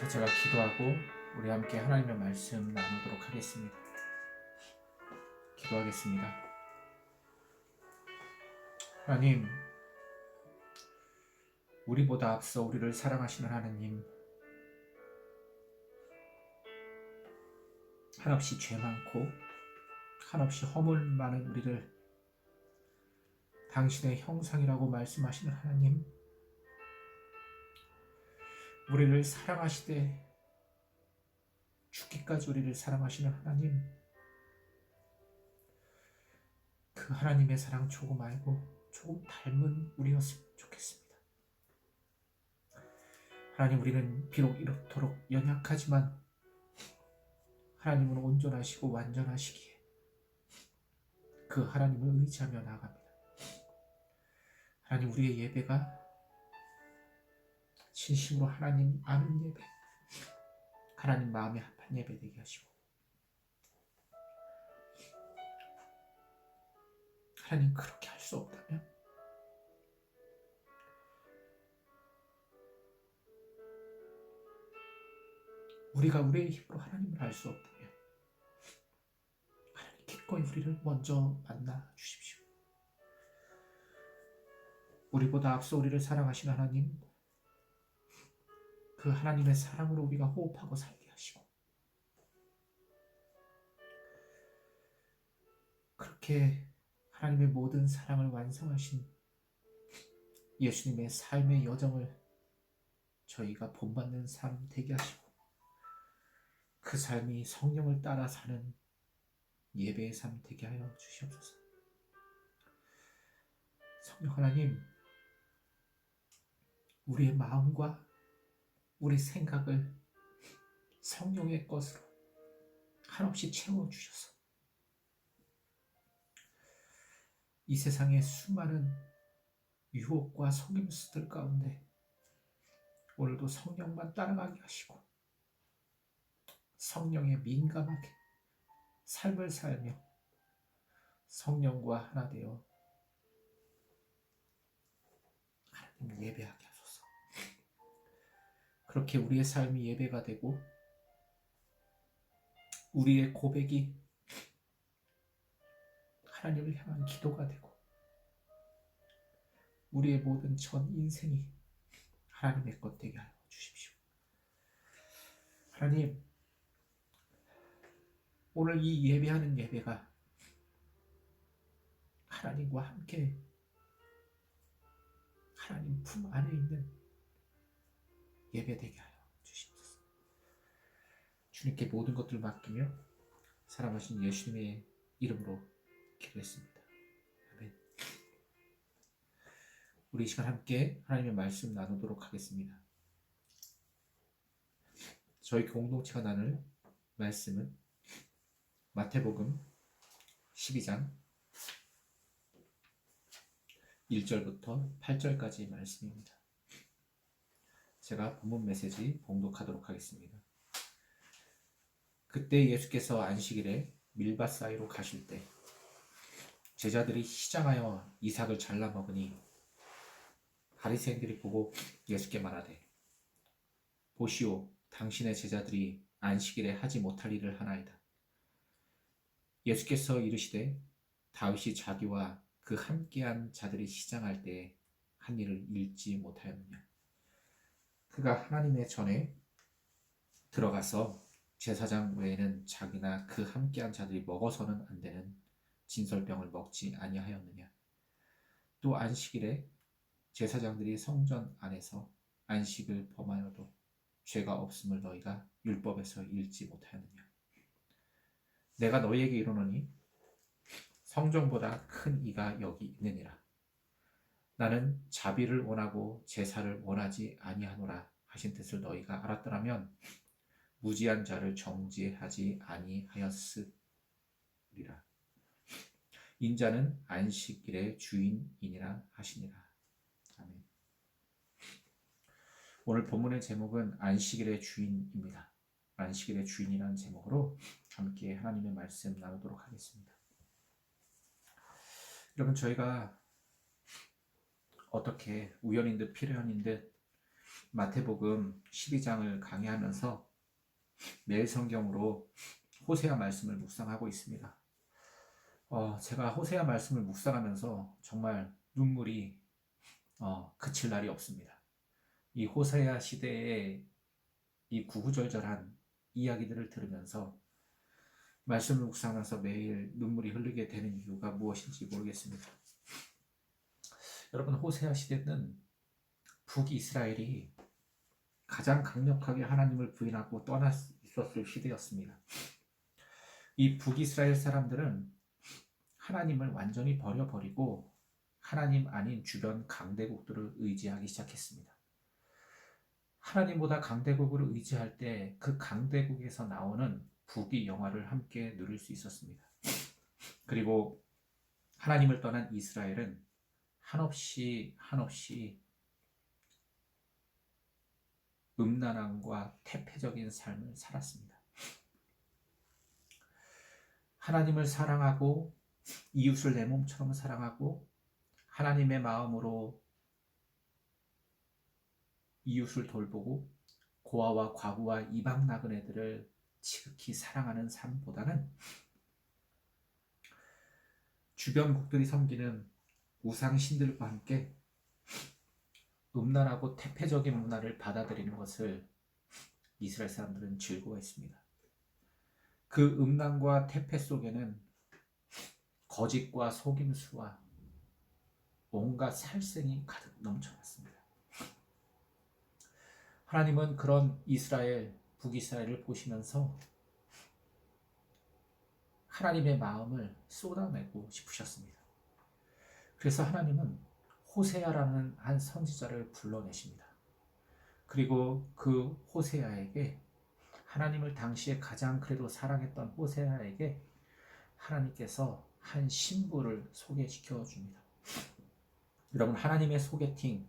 자, 제가 기도하고 우리 함께 하나님의 말씀 나누도록 하겠습니다. 기도하겠습니다. 하나님, 우리보다 앞서 우리를 사랑하시는 하나님, 한없이 죄 많고 한없이 허물 많은 우리를 당신의 형상이라고 말씀하시는 하나님, 우리를 사랑하시되 죽기까지 우리를 사랑하시는 하나님, 그 하나님의 사랑 조금 알고 조금 닮은 우리였으면 좋겠습니다. 하나님, 우리는 비록 이렇도록 연약하지만 하나님은 온전하시고 완전하시기에 그 하나님을 의지하며 나아갑니다. 하나님, 우리의 예배가 진심으로 하나님 아는 예배, 하나님 마음에 합한 예배 되게 하시고, 하나님 그렇게 할 수 없다면 우리가 우리의 힘으로 하나님을 알 수 없다면 하나님 기꺼이 우리를 먼저 만나 주십시오. 우리보다 앞서 우리를 사랑하신 하나님, 그 하나님의 사랑으로 우리가 호흡하고 살게 하시고, 그렇게 하나님의 모든 사랑을 완성하신 예수님의 삶의 여정을 저희가 본받는 삶 되게 하시고, 그 삶이 성령을 따라 사는 예배의 삶 되게 하여 주시옵소서. 성령 하나님, 우리의 마음과 우리 생각을 성령의 것으로 한없이 채워주셔서 이 세상의 수많은 유혹과 속임수들 가운데 오늘도 성령만 따라가게 하시고 성령에 민감하게 삶을 살며 성령과 하나 되어 하나님을 예배하게 하소서. 그렇게 우리의 삶이 예배가 되고 우리의 고백이 하나님을 향한 기도가 되고 우리의 모든 전 인생이 하나님의 것 되게 하여 주십시오. 하나님, 오늘 이 예배하는 예배가 하나님과 함께 하나님 품 안에 있는 예배 되게 하여 주시옵소서. 주님께 모든 것들을 맡기며 사랑하신 예수님의 이름으로 기도했습니다. 아멘. 우리 이 시간 함께 하나님의 말씀 나누도록 하겠습니다. 저희 공동체가 나눌 말씀은 마태복음 12장 1절부터 8절까지 말씀입니다. 제가 본문 메시지 봉독하도록 하겠습니다. 그때 예수께서 안식일에 밀밭 사이로 가실 때 제자들이 시장하여 이삭을 잘라 먹으니 바리새인들이 보고 예수께 말하되 보시오, 당신의 제자들이 안식일에 하지 못할 일을 하나이다. 예수께서 이르시되 다윗이 자기와 그 함께한 자들이 시장할 때에 한 일을 잃지 못하였느냐. 그가 하나님의 전에 들어가서 제사장 외에는 자기나 그 함께한 자들이 먹어서는 안 되는 진설병을 먹지 아니하였느냐. 또 안식일에 제사장들이 성전 안에서 안식을 범하여도 죄가 없음을 너희가 율법에서 읽지 못하였느냐. 내가 너희에게 이르노니 성전보다 큰 이가 여기 있느니라. 나는 자비를 원하고 제사를 원하지 아니하노라 하신 뜻을 너희가 알았더라면 무지한 자를 정죄하지 아니하였으리라. 인자는 안식일의 주인이니라 하시니라. 아멘. 오늘 본문의 제목은 안식일의 주인입니다. 안식일의 주인이라는 제목으로 함께 하나님의 말씀 나누도록 하겠습니다. 여러분, 저희가 어떻게 우연인 듯 필연인 듯 마태복음 12장을 강의하면서 매일 성경으로 호세아 말씀을 묵상하고 있습니다. 제가 호세아 말씀을 묵상하면서 정말 눈물이 그칠 날이 없습니다. 이 호세아 시대의 이 구구절절한 이야기들을 들으면서 말씀을 묵상하면서 매일 눈물이 흐르게 되는 이유가 무엇인지 모르겠습니다. 여러분, 호세아 시대는 북이스라엘이 가장 강력하게 하나님을 부인하고 떠나 있었을 시대였습니다. 이 북이스라엘 사람들은 하나님을 완전히 버려버리고 하나님 아닌 주변 강대국들을 의지하기 시작했습니다. 하나님보다 강대국을 의지할 때 그 강대국에서 나오는 북의 영화를 함께 누릴 수 있었습니다. 그리고 하나님을 떠난 이스라엘은 한없이 음란함과 태폐적인 삶을 살았습니다. 하나님을 사랑하고 이웃을 내 몸처럼 사랑하고 하나님의 마음으로 이웃을 돌보고 고아와 과부와 이방 나그네들을 지극히 사랑하는 삶보다는 주변국들이 섬기는 우상신들과 함께 음란하고 태폐적인 문화를 받아들이는 것을 이스라엘 사람들은 즐거워했습니다. 그 음란과 태폐 속에는 거짓과 속임수와 온갖 살생이 가득 넘쳐났습니다. 하나님은 그런 북이스라엘을 보시면서 하나님의 마음을 쏟아내고 싶으셨습니다. 그래서 하나님은 호세아라는 한 선지자를 불러내십니다. 그리고 그 호세아에게 하나님을 당시에 가장 그래도 사랑했던 호세아에게 하나님께서 한 신부를 소개시켜 줍니다. 여러분, 하나님의 소개팅,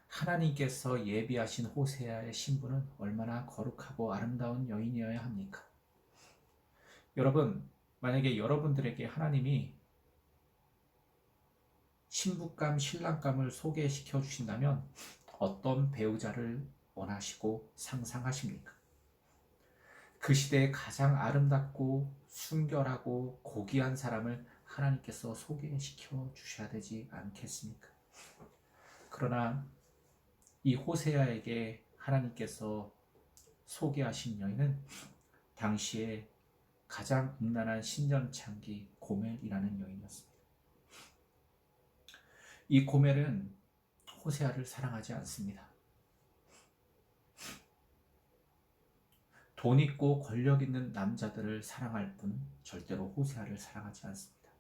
하나님께서 예비하신 호세아의 신부는 얼마나 거룩하고 아름다운 여인이어야 합니까? 여러분, 만약에 여러분들에게 하나님이 신부감, 신랑감을 소개시켜 주신다면 어떤 배우자를 원하시고 상상하십니까? 그 시대에 가장 아름답고 순결하고 고귀한 사람을 하나님께서 소개시켜 주셔야 되지 않겠습니까? 그러나 이 호세아에게 하나님께서 소개하신 여인은 당시에 가장 음란한 신년창기 고멜이라는 여인이었습니다. 이 고멜은 호세아를 사랑하지 않습니다. 돈 있고 권력 있는 남자들을 사랑할 뿐 절대로 호세아를 사랑하지 않습니다.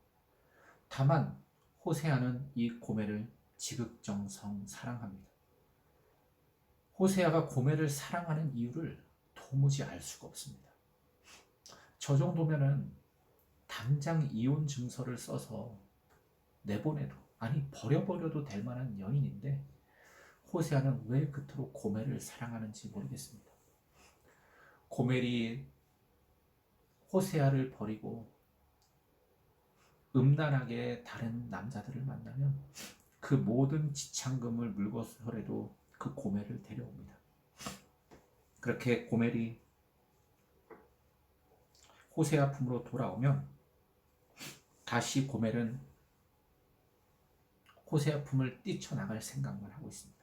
다만 호세아는 이 고멜을 지극정성 사랑합니다. 호세아가 고멜을 사랑하는 이유를 도무지 알 수가 없습니다. 저 정도면은 당장 이혼 증서를 써서 내보내도, 아니 버려버려도 될 만한 여인인데 호세아는 왜 그토록 고멜을 사랑하는지 모르겠습니다. 고멜이 호세아를 버리고 음란하게 다른 남자들을 만나면 그 모든 지창금을 물고서라도 그 고멜을 데려옵니다. 그렇게 고멜이 호세아 품으로 돌아오면 다시 고멜은 호세아 품을 뛰쳐나갈 생각만 하고 있습니다.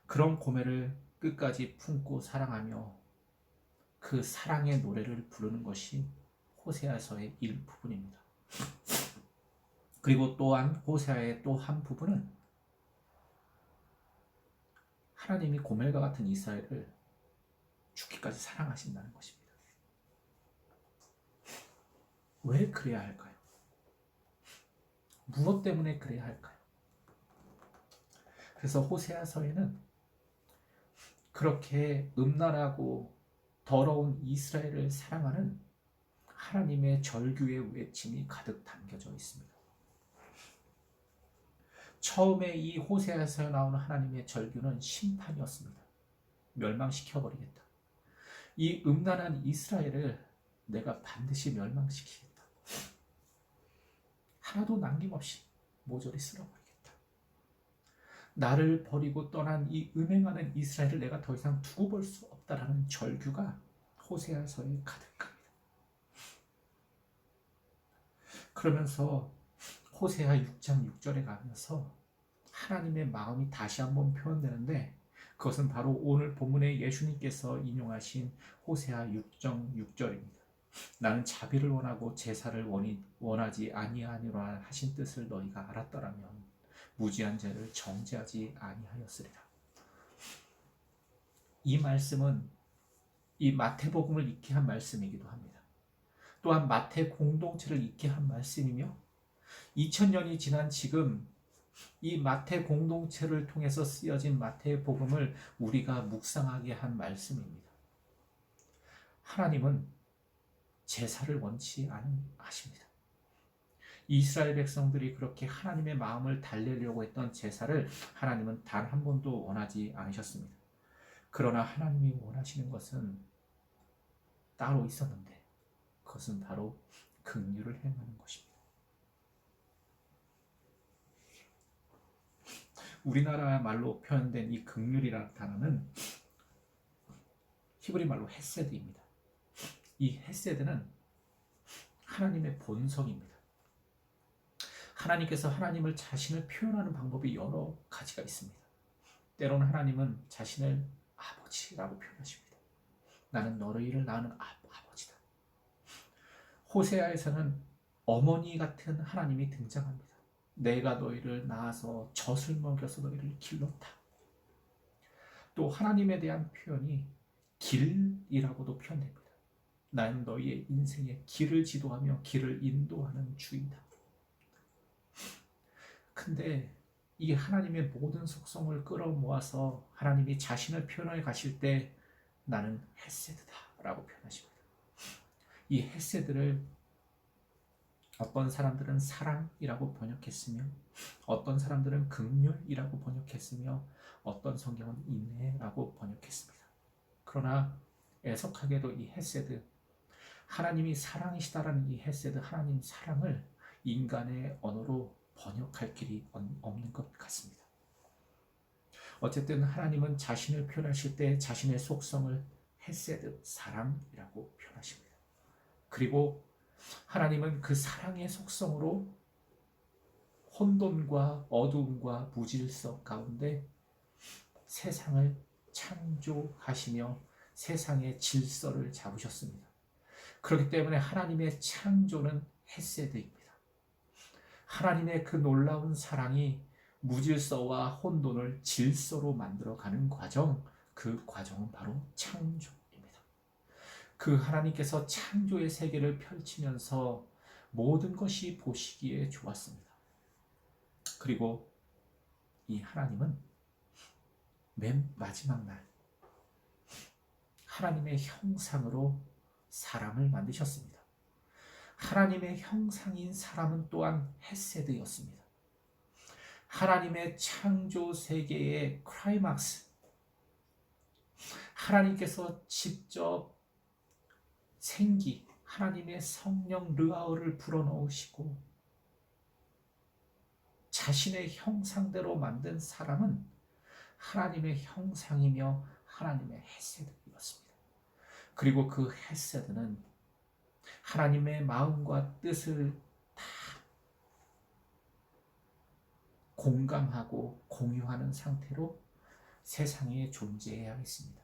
그런 고멜을 끝까지 품고 사랑하며 그 사랑의 노래를 부르는 것이 호세아서의 일부분입니다. 그리고 또한 호세아의 또 한 부분은 하나님이 고멜과 같은 이스라엘을 죽기까지 사랑하신다는 것입니다. 왜 그래야 할까요? 무엇 때문에 그래야 할까요? 그래서 호세아서에는 그렇게 음란하고 더러운 이스라엘을 사랑하는 하나님의 절규의 외침이 가득 담겨져 있습니다. 처음에 이 호세아서에 나오는 하나님의 절규는 심판이었습니다. 멸망시켜버리겠다. 이 음란한 이스라엘을 내가 반드시 멸망시키겠다. 하나도 남김없이 모조리 쓸어버리겠다. 나를 버리고 떠난 이 음행하는 이스라엘을 내가 더 이상 두고 볼 수 없다라는 절규가 호세아서에 가득합니다. 그러면서 호세아 6장 6절에 가면서 하나님의 마음이 다시 한번 표현되는데, 그것은 바로 오늘 본문에 예수님께서 인용하신 호세아 6장 6절입니다. 나는 자비를 원하고 제사를 원하지 아니하니라 하신 뜻을 너희가 알았더라면 무지한 죄를 정죄하지 아니하였으리라. 이 말씀은 이 마태복음을 잊게 한 말씀이기도 합니다. 또한 마태 공동체를 잊게 한 말씀이며, 2000년이 지난 지금 이 마태 공동체를 통해서 쓰여진 마태복음을 우리가 묵상하게 한 말씀입니다. 하나님은 제사를 원치 않으십니다. 이스라엘 백성들이 그렇게 하나님의 마음을 달래려고 했던 제사를 하나님은 단 한 번도 원하지 않으셨습니다. 그러나 하나님이 원하시는 것은 따로 있었는데, 그것은 바로 긍휼을 행하는 것입니다. 우리나라 말로 표현된 이 긍휼이라는 단어는 히브리 말로 헤세드입니다. 이 헤세드는 하나님의 본성입니다. 하나님께서 하나님을 자신을 표현하는 방법이 여러 가지가 있습니다. 때로는 하나님은 자신을 아버지라고 표현하십니다. 나는 너희를 낳은 아버지다. 호세아에서는 어머니 같은 하나님이 등장합니다. 내가 너희를 낳아서 젖을 먹여서 너희를 길렀다. 또 하나님에 대한 표현이 길이라고도 표현됩니다. 나는 너희의 인생의 길을 지도하며 길을 인도하는 주이다. 근데 이 하나님의 모든 속성을 끌어모아서 하나님이 자신을 표현해 가실 때 나는 헤세드다 라고 표현하십니다. 이 헤세드를 어떤 사람들은 사랑이라고 번역했으며, 어떤 사람들은 긍휼이라고 번역했으며, 어떤 성경은 인내라고 번역했습니다. 그러나 애석하게도 이 헤세드, 하나님이 사랑이시다라는 이 헤세드, 하나님 사랑을 인간의 언어로 번역할 길이 없는 것 같습니다. 어쨌든 하나님은 자신을 표현하실 때 자신의 속성을 헤세드, 사랑이라고 표현하십니다. 그리고 하나님은 그 사랑의 속성으로 혼돈과 어두움과 무질서 가운데 세상을 창조하시며 세상의 질서를 잡으셨습니다. 그렇기 때문에 하나님의 창조는 헤세드입니다. 하나님의 그 놀라운 사랑이 무질서와 혼돈을 질서로 만들어가는 과정, 그 과정은 바로 창조입니다. 그 하나님께서 창조의 세계를 펼치면서 모든 것이 보시기에 좋았습니다. 그리고 이 하나님은 맨 마지막 날 하나님의 형상으로 사람을 만드셨습니다. 하나님의 형상인 사람은 또한 헤세드였습니다. 하나님의 창조 세계의 클라이막스, 하나님께서 직접 생기, 하나님의 성령 르아우를 불어넣으시고 자신의 형상대로 만든 사람은 하나님의 형상이며 하나님의 헤세드였습니다. 그리고 그 헤세드는 하나님의 마음과 뜻을 다 공감하고 공유하는 상태로 세상에 존재해야 했습니다.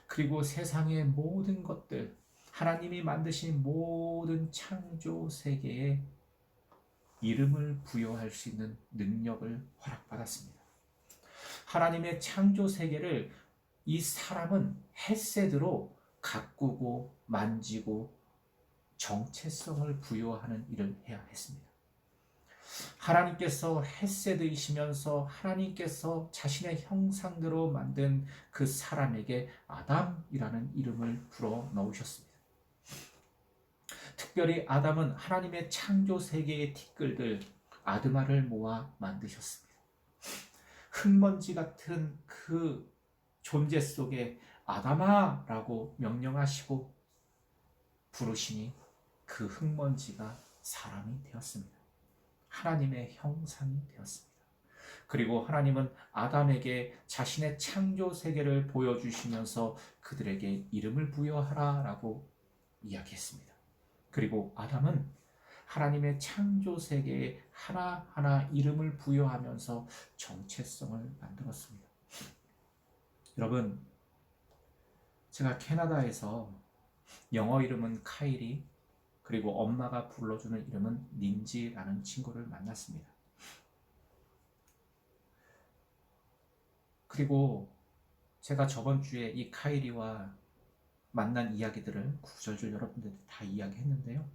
그리고 세상의 모든 것들, 하나님이 만드신 모든 창조 세계에 이름을 부여할 수 있는 능력을 허락받았습니다. 하나님의 창조 세계를 이 사람은 헤세드로 가꾸고 만지고 정체성을 부여하는 일을 해야 했습니다. 하나님께서 헤세드이시면서 하나님께서 자신의 형상대로 만든 그 사람에게 아담이라는 이름을 불어 넣으셨습니다. 특별히 아담은 하나님의 창조 세계의 티끌들 아드마를 모아 만드셨습니다. 흙먼지 같은 그 존재 속에 아담아라고 명령하시고 부르시니 그 흙먼지가 사람이 되었습니다. 하나님의 형상이 되었습니다. 그리고 하나님은 아담에게 자신의 창조 세계를 보여주시면서 그들에게 이름을 부여하라 라고 이야기했습니다. 그리고 아담은 하나님의 창조 세계에 하나하나 이름을 부여하면서 정체성을 만들었습니다. 여러분, 제가 캐나다에서 영어 이름은 카이리, 그리고 엄마가 불러주는 이름은 닌지라는 친구를 만났습니다. 그리고 제가 저번 주에 이 카이리와 만난 이야기들을 구절줄 여러분들 다 이야기했는데요.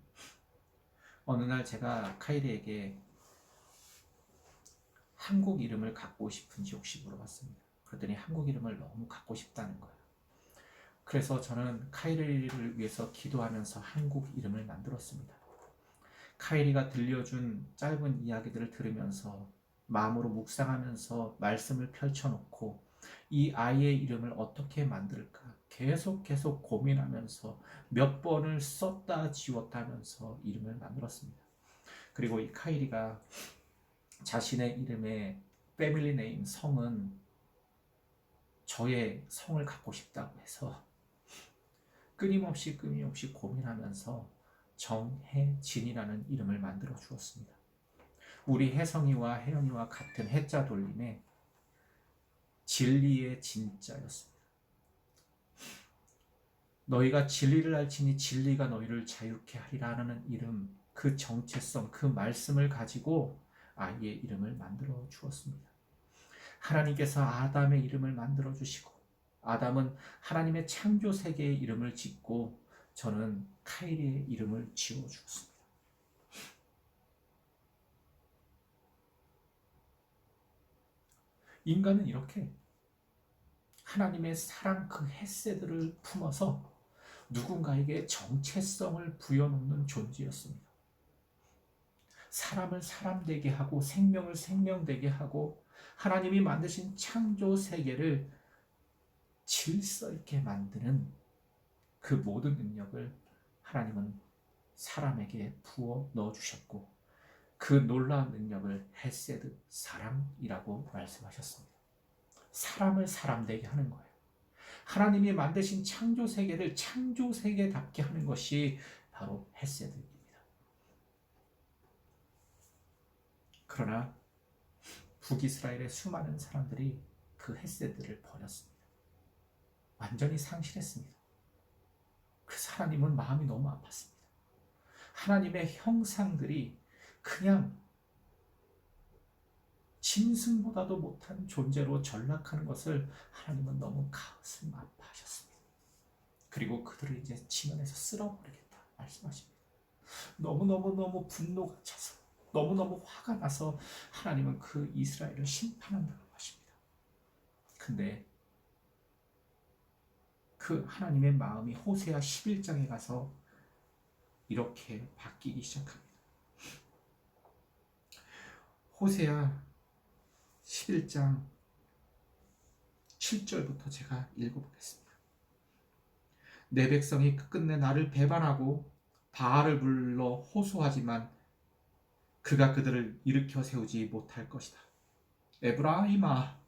어느 날 제가 카이리에게 한국 이름을 갖고 싶은지 혹시 물어봤습니다. 그랬더니 한국 이름을 너무 갖고 싶다는 거예요. 그래서 저는 카이리를 위해서 기도하면서 한국 이름을 만들었습니다. 카이리가 들려준 짧은 이야기들을 들으면서 마음으로 묵상하면서 말씀을 펼쳐놓고 이 아이의 이름을 어떻게 만들까 계속 고민하면서 몇 번을 썼다 지웠다 하면서 이름을 만들었습니다. 그리고 이 카이리가 자신의 이름의 패밀리 네임 성은 저의 성을 갖고 싶다고 해서 끊임없이 고민하면서 정혜진이라는 이름을 만들어 주었습니다. 우리 혜성이와 혜연이와 같은 해자 돌림에 진리의 진자였습니다. 너희가 진리를 알지니 진리가 너희를 자유케 하리라 하는 이름, 그 정체성, 그 말씀을 가지고 아이의 이름을 만들어 주었습니다. 하나님께서 아담의 이름을 만들어 주시고 아담은 하나님의 창조 세계의 이름을 짓고 저는 카이리의 이름을 지어 주었습니다. 인간은 이렇게 하나님의 사랑 그 헤세드를 품어서 누군가에게 정체성을 부여놓는 존재였습니다. 사람을 사람 되게 하고 생명을 생명 되게 하고 하나님이 만드신 창조 세계를 질서 있게 만드는 그 모든 능력을 하나님은 사람에게 부어 넣어주셨고 그 놀라운 능력을 헤세드, 사랑이라고 말씀하셨습니다. 사람을 사람 되게 하는 거예요. 하나님이 만드신 창조 세계를 창조 세계답게 하는 것이 바로 헤세드입니다. 그러나 북이스라엘의 수많은 사람들이 그 헤세드를 버렸습니다. 완전히 상실했습니다. 그래서 하나님은 마음이 너무 아팠습니다. 하나님의 형상들이 그냥 짐승보다도 못한 존재로 전락하는 것을 하나님은 너무 가슴 아파하셨습니다. 그리고 그들을 이제 지면에서 쓸어버리겠다 말씀하십니다. 너무 분노가 차서 너무 화가 나서 하나님은 그 이스라엘을 심판한다고 하십니다. 근데 그 하나님의 마음이 호세아 11장에 가서 이렇게 바뀌기 시작합니다. 호세아 11장 7절부터 제가 읽어보겠습니다. 내 백성이 끝내 나를 배반하고 바알을 불러 호소하지만 그가 그들을 일으켜 세우지 못할 것이다. 에브라임아,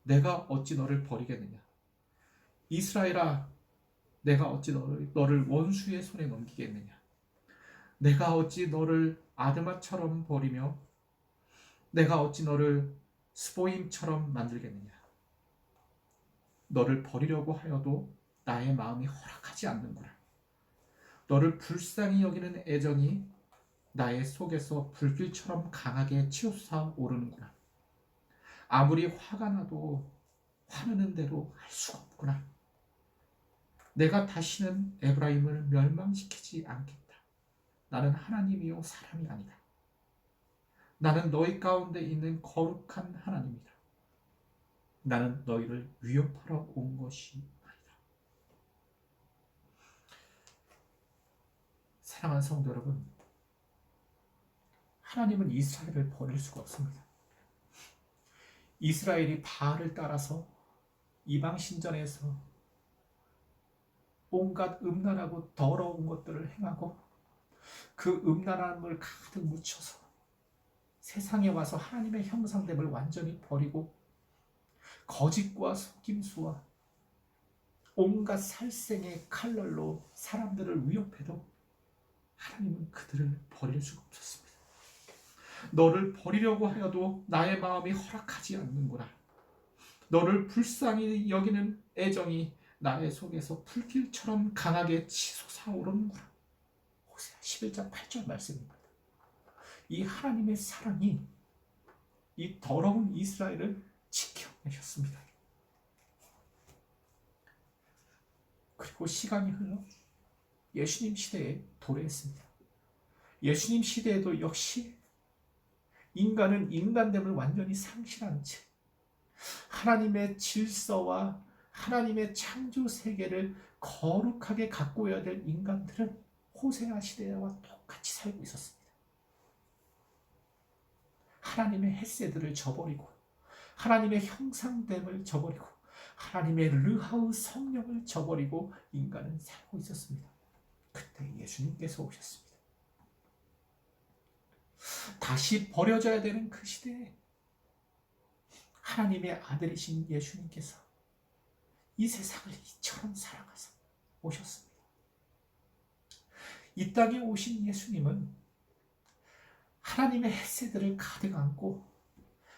내가 어찌 너를 버리겠느냐? 이스라엘아, 내가 어찌 너를 원수의 손에 넘기겠느냐? 내가 어찌 너를 아드마처럼 버리며 내가 어찌 너를 스보임처럼 만들겠느냐? 너를 버리려고 하여도 나의 마음이 허락하지 않는구나. 너를 불쌍히 여기는 애정이 나의 속에서 불길처럼 강하게 치솟아 오르는구나. 아무리 화가 나도 화내는 대로 할 수가 없구나. 내가 다시는 에브라임을 멸망시키지 않겠다. 나는 하나님이요 사람이 아니다. 나는 너희 가운데 있는 거룩한 하나님이다. 나는 너희를 위협하러 온 것이 아니다. 사랑하는 성도 여러분, 하나님은 이스라엘을 버릴 수가 없습니다. 이스라엘이 바알을 따라서 이방 신전에서 온갖 음란하고 더러운 것들을 행하고 그 음란함을 가득 묻혀서 세상에 와서 하나님의 형상됨을 완전히 버리고 거짓과 속임수와 온갖 살생의 칼날로 사람들을 위협해도 하나님은 그들을 버릴 수가 없었습니다. 너를 버리려고 하여도 나의 마음이 허락하지 않는구나. 너를 불쌍히 여기는 애정이 나의 속에서 불길처럼 강하게 치솟아오르는구나. 호세아 11장 8절 말씀입니다. 이 하나님의 사랑이 이 더러운 이스라엘을 지켜내셨습니다. 그리고 시간이 흘러 예수님 시대에 도래했습니다. 예수님 시대에도 역시 인간은 인간됨을 완전히 상실한 채 하나님의 질서와 하나님의 창조 세계를 거룩하게 가꾸어야 될 인간들은 호세아 시대와 똑같이 살고 있었습니다. 하나님의 헤세드를 저버리고 하나님의 형상됨을 저버리고 하나님의 르하우 성령을 저버리고 인간은 살고 있었습니다. 그때 예수님께서 오셨습니다. 다시 버려져야 되는 그 시대에 하나님의 아들이신 예수님께서 이 세상을 이처럼 사랑하사 오셨습니다. 이 땅에 오신 예수님은 하나님의 헤세드를 가득 안고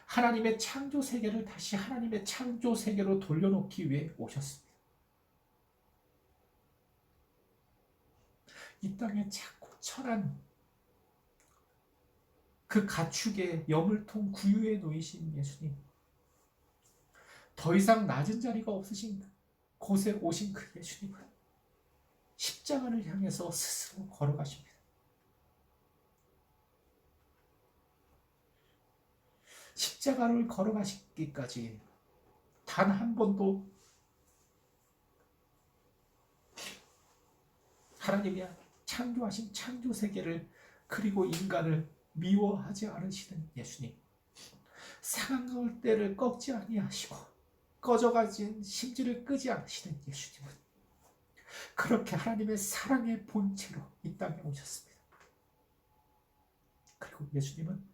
하나님의 창조 세계를 다시 하나님의 창조 세계로 돌려놓기 위해 오셨습니다. 이 땅에 자꾸 천한 그 가축의 여물통 구유에 놓이신 예수님, 더 이상 낮은 자리가 없으신 곳에 오신 그 예수님은 십자가를 향해서 스스로 걸어가십니다. 십자가를 걸어가시기까지 단 한 번도 하나님이 창조하신 창조 세계를 그리고 인간을 미워하지 않으시는 예수님, 상한 때를 꺾지 아니하시고 꺼져가진 심지를 끄지 않으시는 예수님은 그렇게 하나님의 사랑의 본체로 이 땅에 오셨습니다. 그리고 예수님은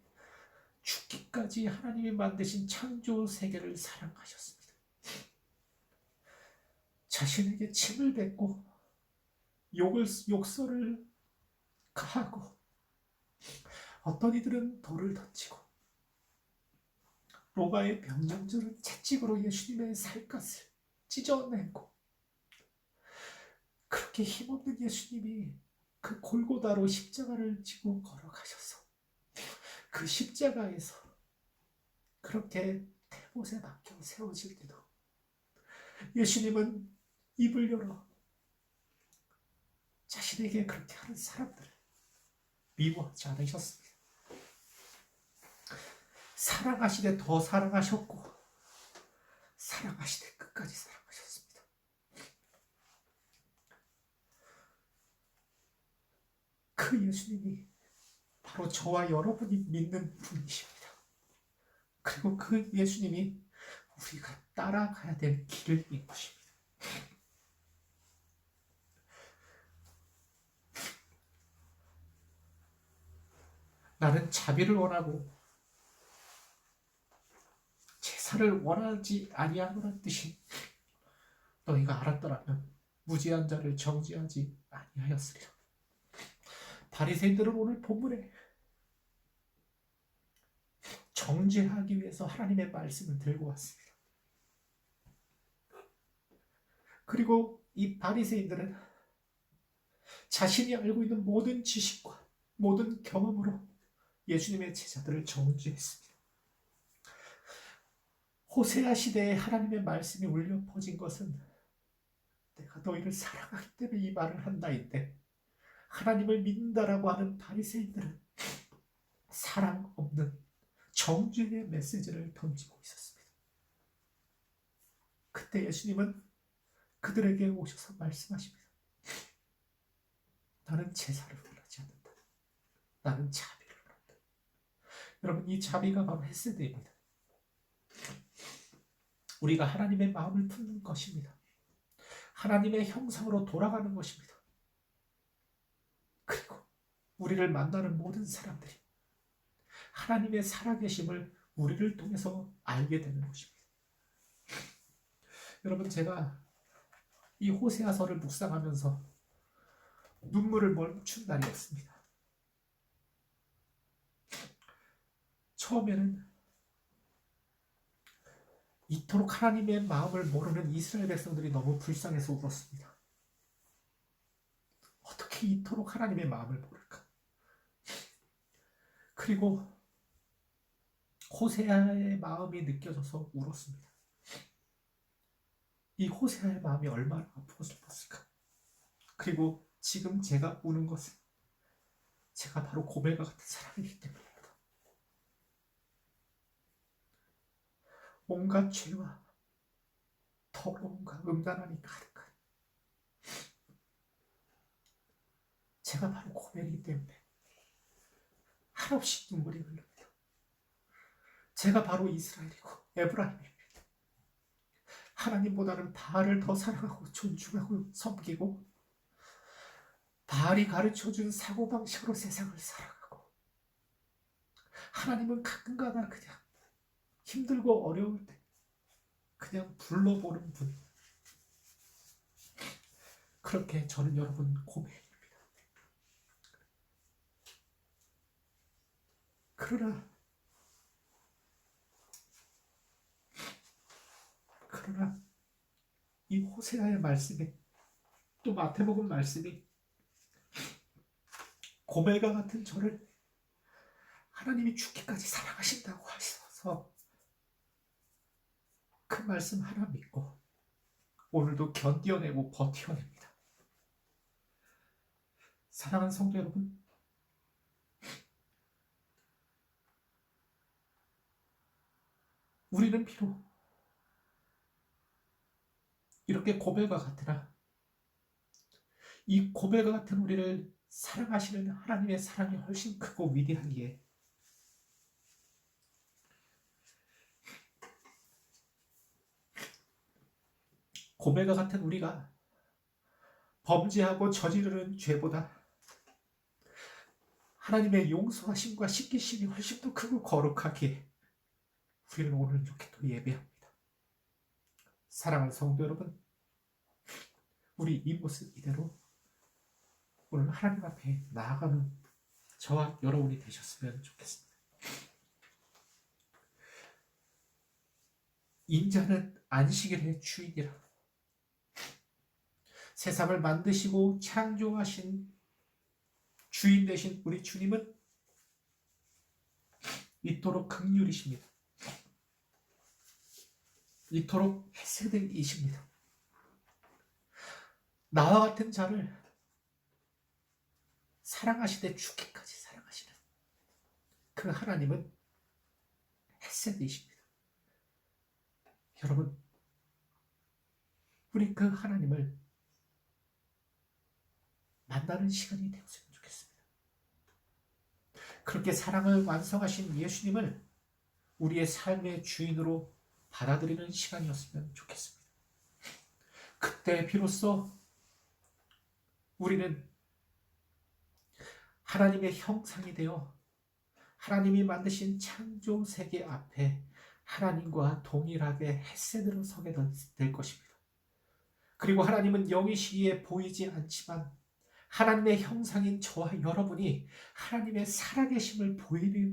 죽기까지 하나님이 만드신 창조 세계를 사랑하셨습니다. 자신에게 침을 뱉고 욕설을 가하고 어떤 이들은 돌을 던지고 로마의 병정들은 채찍으로 예수님의 살갗을 찢어내고 그렇게 힘없는 예수님이 그 골고다로 십자가를 지고 걸어가셔서 그 십자가에서 그렇게 대못에 박혀 세워질 때도 예수님은 입을 열어 자신에게 그렇게 하는 사람들을 미워하지 않으셨습니다. 사랑하시되 더 사랑하셨고 사랑하시되 끝까지 사랑하셨습니다. 그 예수님이 바로 저와 여러분이 믿는 분이십니다. 그리고 그 예수님이 우리가 따라가야 될 길을 이끄십니다. 나는 자비를 원하고 제사를 원하지 아니하노란 뜻이 너희가 알았더라면 무지한 자를 정죄하지 아니하였으리라. 바리새인들은 오늘 본문에 정죄하기 위해서 하나님의 말씀을 들고 왔습니다. 그리고 이 바리새인들은 자신이 알고 있는 모든 지식과 모든 경험으로 예수님의 제자들을 정죄했습니다. 호세아 시대에 하나님의 말씀이 울려 퍼진 것은 내가 너희를 사랑하기 때문에 이 말을 한다인데 하나님을 믿는다라고 하는 바리새인들은 사랑 없는 정죄의 메시지를 던지고 있었습니다. 그때 예수님은 그들에게 오셔서 말씀하십니다. 나는 제사를 원하지 않는다. 나는 자비를 원한다. 여러분, 이 자비가 바로 헤세드입니다. 우리가 하나님의 마음을 품는 것입니다. 하나님의 형상으로 돌아가는 것입니다. 그리고 우리를 만나는 모든 사람들이 하나님의 살아계심을 우리를 통해서 알게 되는 것입니다. 여러분, 제가 이 호세아서를 묵상하면서 눈물을 멈춘 날이었습니다. 처음에는 이토록 하나님의 마음을 모르는 이스라엘 백성들이 너무 불쌍해서 울었습니다. 어떻게 이토록 하나님의 마음을 모를까? 그리고 호세아의 마음이 느껴져서 울었습니다. 이 호세아의 마음이 얼마나 아프고 슬펐을까? 그리고 지금 제가 우는 것은 제가 바로 고멜과 같은 사람이기 때문입니다. 온갖 죄와 더러움과 음란함이 가득한 제가 바로 고멜이기 때문에 한없이 눈물이 흘릅니다. 제가 바로 이스라엘이고 에브라임입니다. 하나님보다는 바알을 더 사랑하고 존중하고 섬기고 바알이 가르쳐준 사고방식으로 세상을 살아가고 하나님은 가끔가다 그냥 힘들고 어려울 때 그냥 불러보는 분. 그렇게 저는 여러분 고멜입니다. 그러나 이 호세아의 말씀이 또 마태복음 말씀이 고멜과 같은 저를 하나님이 죽기까지 사랑하신다고 하셔서 그 말씀 하나 믿고 오늘도 견뎌내고 버텨냅니다. 사랑하는 성도 여러분, 우리는 비록 이렇게 고멜과 같으나 이 고멜과 같은 우리를 사랑하시는 하나님의 사랑이 훨씬 크고 위대하기에 고멜과 같은 우리가 범죄하고 저지르는 죄보다 하나님의 용서하심과 씻기심이 훨씬 더 크고 거룩하기에 우리는 오늘 이렇게 또 예배합니다. 사랑하는 성도 여러분, 우리 이 모습 이대로 오늘 하나님 앞에 나아가는 저와 여러분이 되셨으면 좋겠습니다. 인자는 안식일의 주인이라. 세상을 만드시고 창조하신 주인 되신 우리 주님은 이토록 긍휼이십니다. 이토록 헤세드이십니다. 나와 같은 자를 사랑하시되 죽기까지 사랑하시는 그 하나님은 헤세드이십니다. 여러분, 우리 그 하나님을 만나는 시간이 되었으면 좋겠습니다. 그렇게 사랑을 완성하신 예수님을 우리의 삶의 주인으로 받아들이는 시간이었으면 좋겠습니다. 그때 비로소 우리는 하나님의 형상이 되어 하나님이 만드신 창조 세계 앞에 하나님과 동일하게 헤세드로 서게 될 것입니다. 그리고 하나님은 영이시기에 보이지 않지만 하나님의 형상인 저와 여러분이 하나님의 살아계심을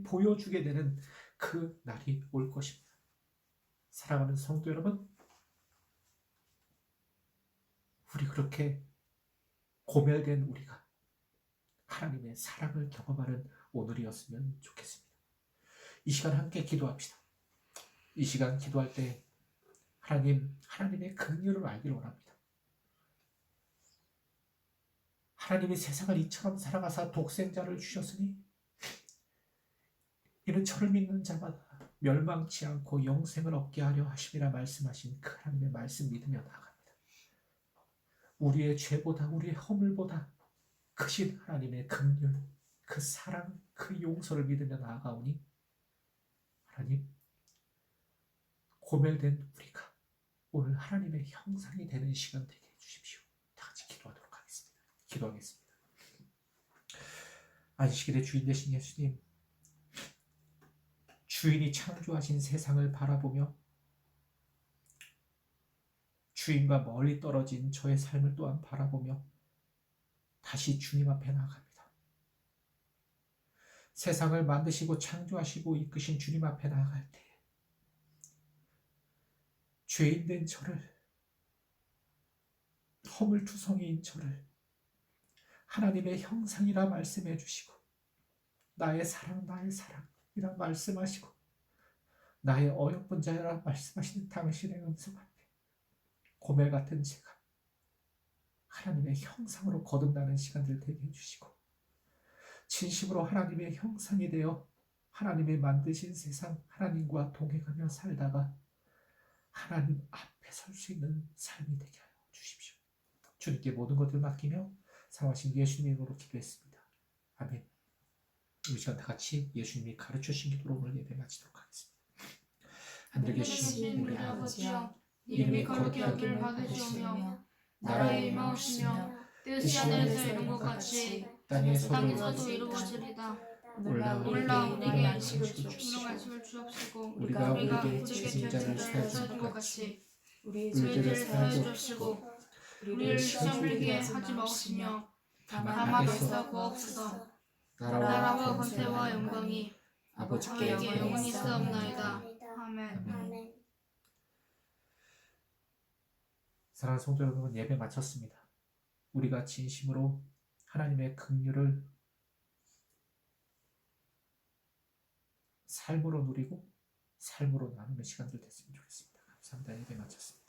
보여주게 되는 그 날이 올 것입니다. 사랑하는 성도 여러분, 우리 그렇게 고멜된 우리가 하나님의 사랑을 경험하는 오늘이었으면 좋겠습니다. 이 시간 함께 기도합시다. 이 시간 기도할 때 하나님의 긍휼을 알기를 원합니다. 하나님이 세상을 이처럼 사랑하사 독생자를 주셨으니 이는 저를 믿는 자마다 멸망치 않고 영생을 얻게 하려 하심이라 말씀하신 그 하나님의 말씀 믿으며 나아갑니다. 우리의 죄보다 우리의 허물보다 크신 하나님의 긍휼, 그 사랑, 그 용서를 믿으며 나아가오니 하나님, 고멜된 우리가 오늘 하나님의 형상이 되는 시간 되게 해주십시오. 다 같이 기도하도록 하겠습니다. 기도하겠습니다. 안식일의 주인 되신 예수님, 주인이 창조하신 세상을 바라보며 주인과 멀리 떨어진 저의 삶을 또한 바라보며 다시 주님 앞에 나아갑니다. 세상을 만드시고 창조하시고 이끄신 주님 앞에 나아갈 때 죄인된 저를, 허물투성이인 저를 하나님의 형상이라 말씀해 주시고 나의 사랑이라 말씀하시고 나의 어여쁜 자라 말씀하시는 당신의 음성 앞에 고멜 같은 제가 하나님의 형상으로 거듭나는 시간들 되게 해주시고 진심으로 하나님의 형상이 되어 하나님의 만드신 세상 하나님과 동행하며 살다가 하나님 앞에 설 수 있는 삶이 되게 하여 주십시오. 주님께 모든 것을 맡기며 사랑하신 예수님 이름으로 기도했습니다. 아멘. 우리 시간 다 같이 예수님이 가르쳐주신 기도로 오늘 예배 마치도록 하겠습니다. 하늘에 계신 우리 아버지여, 이름이 거룩히 여김을 받으시오며 나라의 임하옵시며 뜻이 하늘에서 이룬 것 같이 땅에서도 이루어지리다. 오늘날 우리에게 안식을 주옵시고 우리가 우리에게 죄진 자를 사하여 준 것 같이 우리의 죄를 사하여 주옵시고 우리를 시험에 들게 하지 마옵시며 다만 악에서 구하옵소서. 나라와 권세와 영광이 아버지께 영원히 있사옵나이다. 아멘. 사랑하는 성도 여러분, 예배 마쳤습니다. 우리가 진심으로 하나님의 긍휼을 삶으로 누리고 삶으로 나누는 시간들 됐으면 좋겠습니다. 감사합니다. 예배 마쳤습니다.